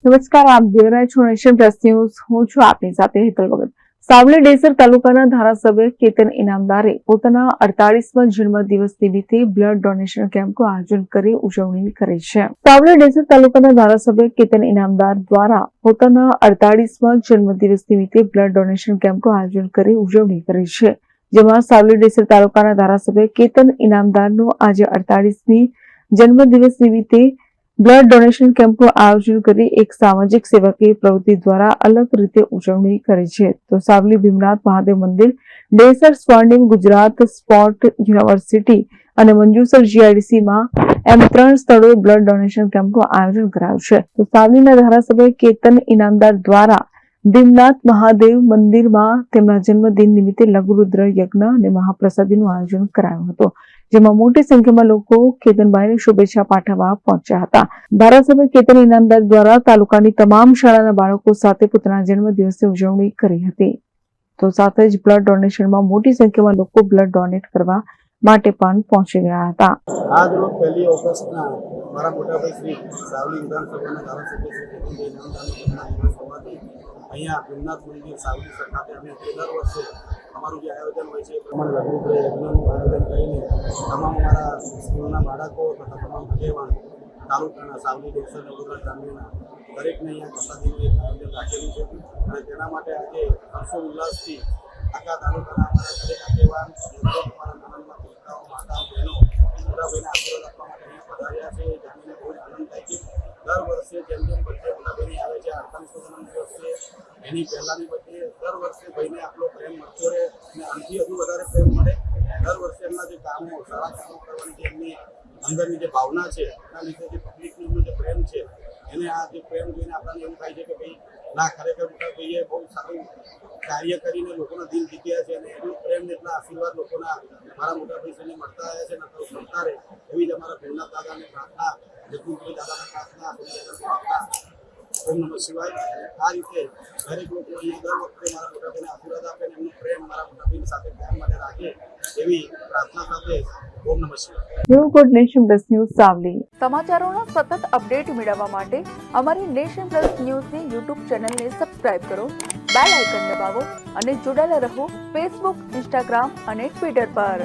નમસ્કાર, આપ જોઈ રહ્યા છો નેશન પ્લસ ન્યૂઝ. હું છું આપની સાથે હેતલ ભગત. સાવલી ડેસર તાલુકાના ધારાસભ્ય કેતન ઇનામદારે પોતાના 48મા જન્મદિવસ નિમિત્તે બ્લડ ડોનેશન કેમ્પનું આયોજન કરી ઉજવણી કરી છે. સાવલી ડેસર તાલુકાના ધારાસભ્ય કેતન ઇનામદાર દ્વારા પોતાના 48મા જન્મદિવસ નિમિત્તે બ્લડ ડોનેશન કેમ્પનું આયોજન કરી ઉજવણી કરી છે. જેમાં સાવલી ડેસર તાલુકાના ધારાસભ્ય કેતન ઇનામદારનો આજે 48મી જન્મદિવસ નિમિત્તે બ્લડ ડોનેશન કેમ્પનું આયોજન કરી એક સામાજિક સેવાકીય પ્રવૃત્તિ દ્વારા અલગ રીતે ઉજવણી કરી છે. તો સાવલી ભીમનાથ મહાદેવ મંદિર, ડેસર સ્વર્ણિમ ગુજરાત સ્પોર્ટ યુનિવર્સિટી અને મંજુસર જીઆઈડીસીમાં એમ 3 સ્થળોએ બ્લડ ડોનેશન કેમ્પનું આયોજન કરાયું છે. તો સાવલીના ધારાસભ્ય કેતન ઇનામદાર દ્વારા ભીમનાથ મહાદેવ મંદિરમાં તેમના જન્મદિન નિમિત્તે લઘુરુદ્ર યજ્ઞ અને મહાપ્રસાદીનું આયોજન કરાયું હતું. જેમાં મોટી સંખ્યામાં લોકો કેતનભાઈને શુભેચ્છા પાઠવવા પહોંચ્યા હતા. ધારાસભ્ય કેતન ઇનામદાર દ્વારા તાલુકાની તમામ શાળાના બાળકો સાથે પોતાના જન્મદિવસની ઉજવણી કરી હતી. તો સાથે જ બ્લડ ડોનેશનમાં મોટી સંખ્યામાં લોકો બ્લડ ડોનેટ કરવા માટે પણ પહોંચી ગયા હતા. આજ રોજ 1 ઓગસ્ટના મારા મોટાભાઈ શ્રી સાવલી વિધાનસભાના ધારાસભ્ય શ્રી કેતનભાઈ ઇનામદારના દિવસ હોવાથી અહીંયા ભીમનાથ મંદિર સાવલી ખાતે અમે દર વર્ષે અમારું જે આયોજન હોય છે એ પ્રમાણે લઘુરુદ્ર યજ્ઞનું આયોજન કરીને તમામ અમારા સ્કૂલના બાળકો તથા તમામ આગેવાન તાલુકાના સાવલી ડેસર લઘુરુદ્ર ગ્રામ્યના દરેકને અહીંયા પ્રસાદીનું એક આયોજન રાખેલું છે. અને તેના માટે આજે હર્ષોલ્લાસથી આખા તાલુકાના અમારા દરેક આગેવાન અમારા નાના છોકરાઓ, માતાઓ, બહેનો મોટાભાઈને આશીર્વાદ આપવા માટે અહીંયા પધાર્યા છે. એ જાણીને બહુ જ આનંદ થાય છે. દર વર્ષે જેમ જેમ બર્થડે મોટાભાઈની આવે છે, 48મો જન્મદિવસ છે, એની પહેલાંની બર્થડે દર વર્ષે ભાઈને આપણો પ્રેમ મળતો રહે અને આનાથી હજુ વધારે પ્રેમ મળે. દર વર્ષે એમના જે કામો, સારા કામો કરવાની જે એમની અંદરની જે ભાવના છે, એના લીધે જે પબ્લિકનો એમનો જે પ્રેમ છે, એને આ જે પ્રેમ જોઈને આપણને એવું થાય છે કે ભાઈ ના, ખરેખર મોટાભાઈએ બહુ સારું કાર્ય કરીને લોકોના દિલ જીત્યા છે. અને એટલું પ્રેમ, એટલા આશીર્વાદ લોકોના મારા મોટાભાઈ શ્રીને મળતા આવ્યા છે અને મળતા રહે એવી જ અમારા ભીમનાથ દાદાને પ્રાર્થના, જગદીશભાઈ દાદાને પ્રાર્થના, પ્રાર્થના. ઓમ નમઃ શિવાય. આ રીતે દરેક લોકો અહીંયા દર વખતે મારા મોટાભાઈને આશીર્વાદ આપે અને એમનો પ્રેમ મારા મોટાભાઈની સાથે કાયમ માટે રાખે એવી પ્રાર્થના સાથે ઓમ નમઃ શિવાય. New good nation plus news Savli. સમાચારોના સતત અપડેટ મેળવવા માટે અમારી નેશન પ્લસ ન્યૂઝની યુટ્યુબ ચેનલને સબસ્ક્રાઇબ કરો, બેલ આઇકન દબાવો અને જોડાયેલા રહો ફેસબુક, ઇન્સ્ટાગ્રામ અને ટ્વિટર પર.